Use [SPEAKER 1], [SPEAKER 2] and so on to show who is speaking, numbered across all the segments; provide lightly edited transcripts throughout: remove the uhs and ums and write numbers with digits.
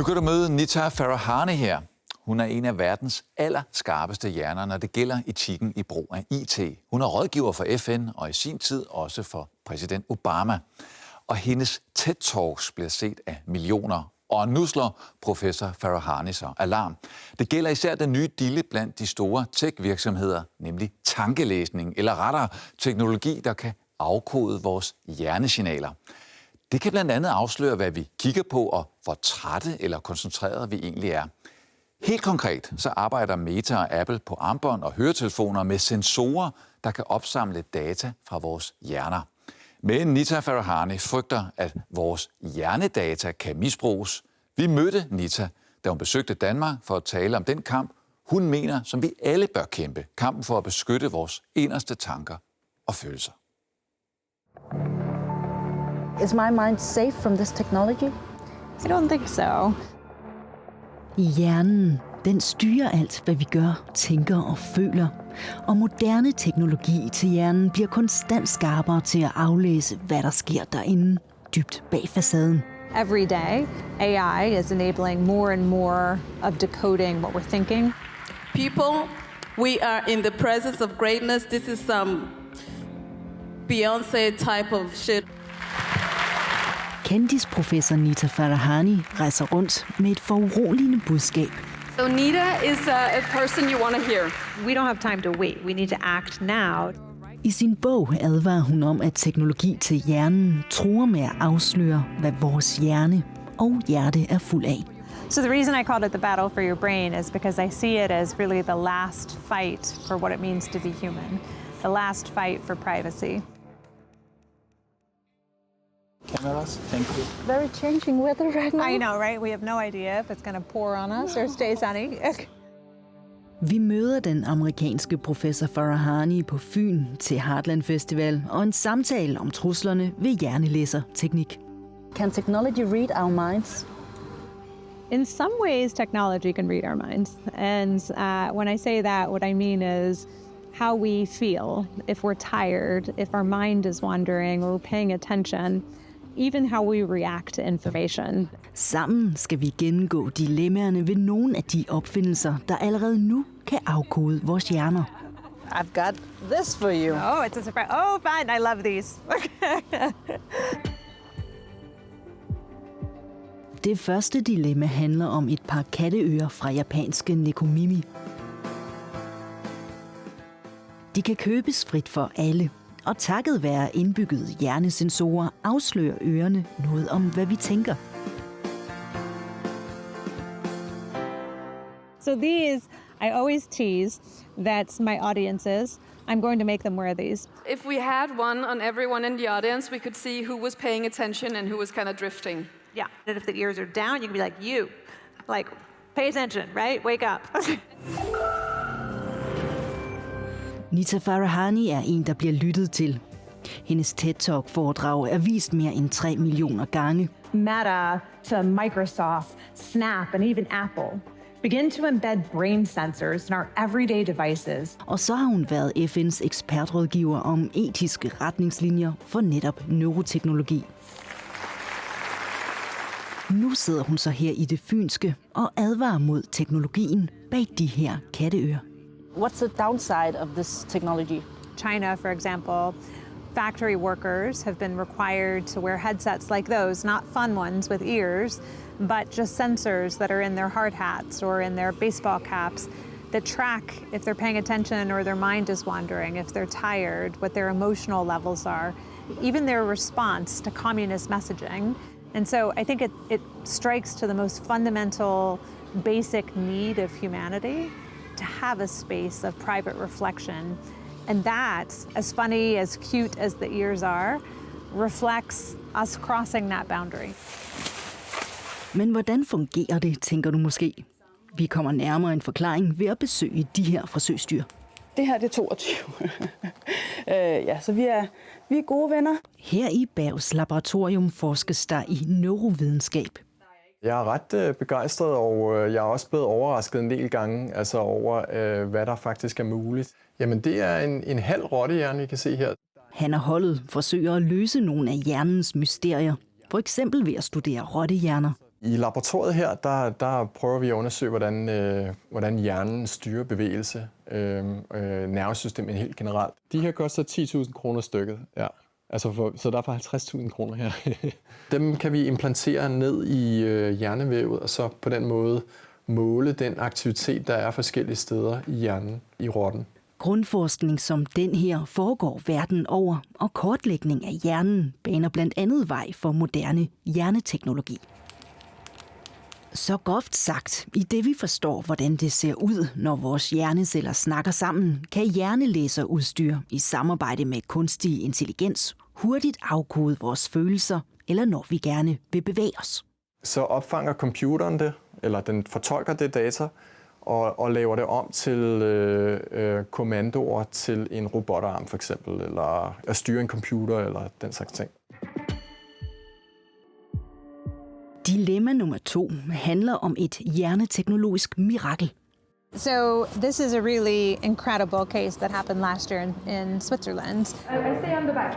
[SPEAKER 1] Nu kan du møde Nita Farahany her. Hun er en af verdens allerskarpeste hjerner, når det gælder etikken i brug af IT. Hun er rådgiver for FN og i sin tid også for præsident Obama. Og hendes TED-talks bliver set af millioner. Og nu slår professor Farahany så alarm. Det gælder især den nye dille blandt de store tech-virksomheder, nemlig tankelæsning, eller rettere teknologi, der kan afkode vores hjernesignaler. Det kan blandt andet afsløre, hvad vi kigger på, og hvor trætte eller koncentrerede vi egentlig er. Helt konkret så arbejder Meta og Apple på armbånd og høretelefoner med sensorer, der kan opsamle data fra vores hjerner. Men Nita Farahany frygter, at vores hjernedata kan misbruges. Vi mødte Nita, da hun besøgte Danmark for at tale om den kamp, hun mener, som vi alle bør kæmpe. Kampen for at beskytte vores inderste tanker og følelser.
[SPEAKER 2] Is my mind safe from this technology?
[SPEAKER 3] I don't think so.
[SPEAKER 4] Hjernen, den styrer alt, hvad vi gør, tænker og føler. Og moderne teknologi til hjernen bliver konstant skarpere til at aflæse, hvad der sker derinde, dybt bag facaden.
[SPEAKER 3] Every day, AI is enabling more and more of decoding what we're thinking.
[SPEAKER 5] People, we are in the presence of greatness. This is some Beyoncé type of shit.
[SPEAKER 4] Kendisprofessor Nita Farahany rejser rundt med et foruroligende budskab.
[SPEAKER 6] So Nita is a person you want to hear.
[SPEAKER 3] We don't have time to wait. We need to act now.
[SPEAKER 4] I sin bog advarer hun om, at teknologi til hjernen truer med at afsløre, hvad vores hjerne og hjerte er fuld af.
[SPEAKER 3] So the reason I called it the battle for your brain is because I see it as really the last fight for what it means to be human. The last fight for privacy.
[SPEAKER 7] Cameras, thank you.
[SPEAKER 2] Very changing weather right now.
[SPEAKER 3] I know, right? We have no idea if it's going to pour on us or stay sunny.
[SPEAKER 4] Vi møder den amerikanske professor Farahany på Fyn til Heartland Festival og en samtale om truslerne ved hjernelæserteknik.
[SPEAKER 2] Can technology read our minds?
[SPEAKER 3] In some ways, technology can read our minds. And when I say that, what I mean is how we feel, if we're tired, if our mind is wandering, or we're paying attention, even how we react to information.
[SPEAKER 4] Sammen skal vi gennemgå dilemmaerne ved nogle af de opfindelser, der allerede nu kan afkode vores hjerner.
[SPEAKER 2] I've got this for you.
[SPEAKER 3] Oh, it's a surprise. Oh, fun. I love these.
[SPEAKER 4] Det første dilemma handler om et par katteører fra japanske Nekomimi. De kan købes frit for alle, og takket være indbyggede hjernesensorer afslører ørerne noget om, hvad vi tænker.
[SPEAKER 3] So these, I always tease that my audiences, I'm going to make them wear these.
[SPEAKER 6] If we had one on everyone in the audience, we could see who was paying attention and who was kind of drifting.
[SPEAKER 3] Yeah. And if the ears are down, you can be like, you, like, pay attention, right? Wake up.
[SPEAKER 4] Nita Farahany er en, der bliver lyttet til. Hendes TED-talk-foredrag er vist mere end 3 millioner gange.
[SPEAKER 8] Meta to Microsoft, Snap, and even Apple begin to embed brain sensors in our everyday devices.
[SPEAKER 4] Og så har hun været FN's ekspertrådgiver om etiske retningslinjer for netop neuroteknologi. Nu sidder hun så her i det fynske og advarer mod teknologien bag de her katteører.
[SPEAKER 2] What's the downside of this technology?
[SPEAKER 3] China, for example, factory workers have been required to wear headsets like those, not fun ones with ears, but just sensors that are in their hard hats or in their baseball caps that track if they're paying attention or their mind is wandering, if they're tired, what their emotional levels are, even their response to communist messaging. And so I think it strikes to the most fundamental, basic need of humanity to have a space of private reflection. And that, as funny, as cute as the ears are, reflects us crossing that boundary.
[SPEAKER 4] Men hvordan fungerer det, tænker du måske? Vi kommer nærmere en forklaring ved at besøge de her forsøgsdyr.
[SPEAKER 9] Det her det er 22. Ja, så vi er gode venner.
[SPEAKER 4] Her i Bergs laboratorium forskes der i neurovidenskab.
[SPEAKER 7] Jeg er ret begejstret, og jeg er også blevet overrasket en del gange altså over, hvad der faktisk er muligt. Jamen, det er en halv rottehjerne, I kan se her.
[SPEAKER 4] Han og holdet forsøger at løse nogle af hjernens mysterier. For eksempel ved at studere rottehjerner.
[SPEAKER 7] I laboratoriet her, der prøver vi at undersøge, hvordan hjernen styrer bevægelse, nervesystemet helt generelt. De her koster 10.000 kroner stykket, ja. Så der er bare 50.000 kroner her. Dem kan vi implantere ned i hjernevævet, og så på den måde måle den aktivitet, der er forskellige steder i hjernen, i rotten.
[SPEAKER 4] Grundforskning som den her foregår verden over, og kortlægning af hjernen baner blandt andet vej for moderne hjerneteknologi. Så groft sagt, i det vi forstår, hvordan det ser ud, når vores hjerneceller snakker sammen, kan hjernelæserudstyr i samarbejde med kunstig intelligens hurtigt afkode vores følelser, eller når vi gerne vil bevæge os.
[SPEAKER 7] Så opfanger computeren det, eller den fortolker det data, og laver det om til kommandoer til en robotarm for eksempel, eller at styre en computer, eller den slags ting.
[SPEAKER 4] Dilemma nummer 2 handler om et hjerneteknologisk mirakel.
[SPEAKER 3] So this is a really incredible case that happened last year in Switzerland.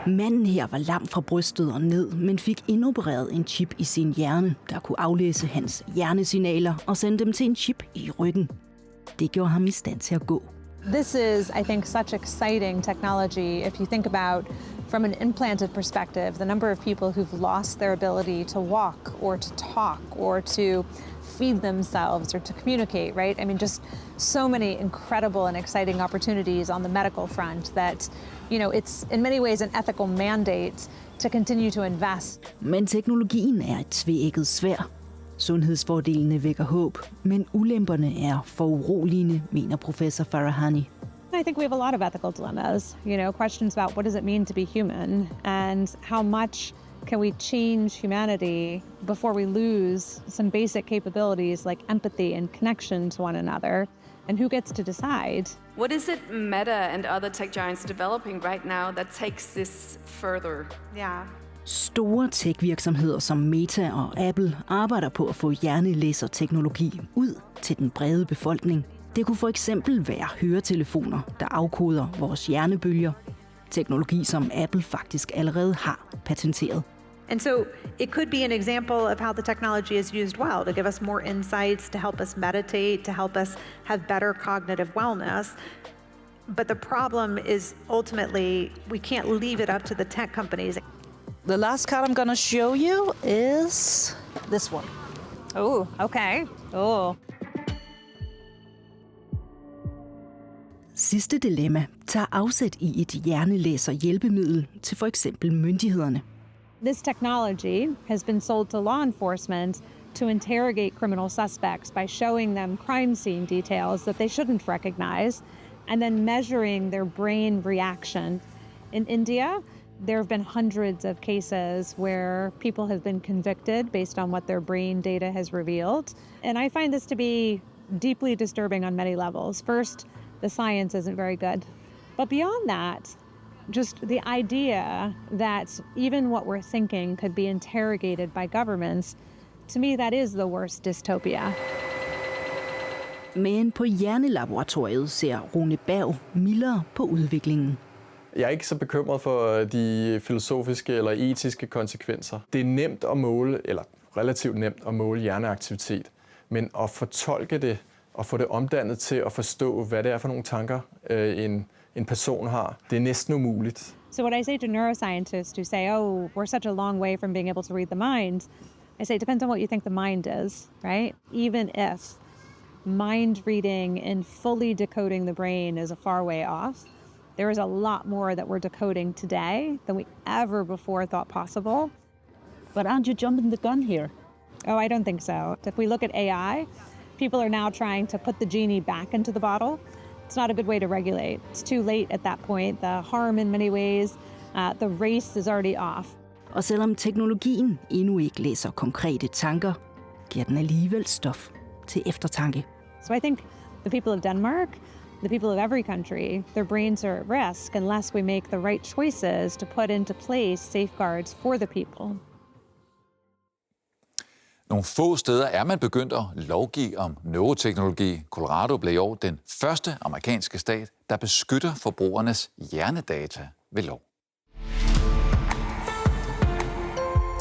[SPEAKER 4] Manden her var lam fra brystet og ned, men fik indopereret en chip i sin hjerne, der kunne aflæse hans hjernesignaler og sende dem til en chip i ryggen. Det gjorde ham i stand til at gå.
[SPEAKER 3] This is, I think, such exciting technology if you think about from an implanted perspective, the number of people who've lost their ability to walk or to talk or to feed themselves or to communicate, right? I mean, just so many incredible and exciting opportunities on the medical front that, you know, it's in many ways an ethical mandate to continue to invest.
[SPEAKER 4] Men teknologien er et tveægget sværd. Sundhedsfordelene vækker håb, men ulemperne er foruroligende, mener professor Farahani.
[SPEAKER 3] I think we have a lot of ethical dilemmas, you know, questions about what does it mean to be human and how much can we change humanity before we lose some basic capabilities like empathy and connection to one another, and who gets to decide?
[SPEAKER 6] What is it Meta and other tech giants developing right now that takes this further?
[SPEAKER 3] Yeah.
[SPEAKER 4] Store tech-virksomheder som Meta og Apple arbejder på at få hjernelæserteknologi ud til den brede befolkning. Det kunne for eksempel være høretelefoner, der afkoder vores hjernebølger. Teknologi, som Apple faktisk allerede har patenteret.
[SPEAKER 10] And so it could be an example of how the technology is used well to give us more insights, to help us meditate, to help us have better cognitive wellness. But the problem is ultimately we can't leave it up to the tech companies.
[SPEAKER 2] The last card I'm going to show you is this one.
[SPEAKER 3] Oh, okay. Oh.
[SPEAKER 4] Sidste dilemma tager afsæt i et hjernelæser-hjælpemiddel til for eksempel myndighederne.
[SPEAKER 3] This technology has been sold to law enforcement to interrogate criminal suspects by showing them crime scene details that they shouldn't recognize and then measuring their brain reaction. In India, there have been hundreds of cases where people have been convicted based on what their brain data has revealed. And I find this to be deeply disturbing on many levels. First, the science isn't very good. But beyond that, just the idea that even what we're thinking could be interrogated by governments, to me that is the worst dystopia.
[SPEAKER 4] Men på hjernelaboratoriet ser Rune Berg mildere på udviklingen.
[SPEAKER 7] Jeg er ikke så bekymret for de filosofiske eller etiske konsekvenser. Det er nemt at måle, eller relativt nemt at måle hjerneaktivitet, men at fortolke det og få det omdannet til at forstå, hvad det er for nogle tanker, en person har, det er næsten umuligt.
[SPEAKER 3] So what I say to neuroscientists who say, oh, we're such a long way from being able to read the mind, I say it depends on what you think the mind is, right? Even if mind reading and fully decoding the brain is a far way off, there is a lot more that we're decoding today than we ever before thought possible.
[SPEAKER 2] But aren't you jumping the gun here?
[SPEAKER 3] Oh, I don't think so. If we look at AI, people are now trying to put the genie back into the bottle. It's not a good way to regulate. It's too late at that point. The harm in many ways, the race is already off.
[SPEAKER 4] Og selvom teknologien endnu ikke læser konkrete tanker, giver den alligevel stof til eftertanke.
[SPEAKER 3] So I think the people of Denmark, the people of every country, their brains are at risk unless we make the right choices to put into place safeguards for the people.
[SPEAKER 1] Nogle få steder er man begyndt at lovgive om neuroteknologi. Colorado blev i år den første amerikanske stat, der beskytter forbrugernes hjernedata ved lov.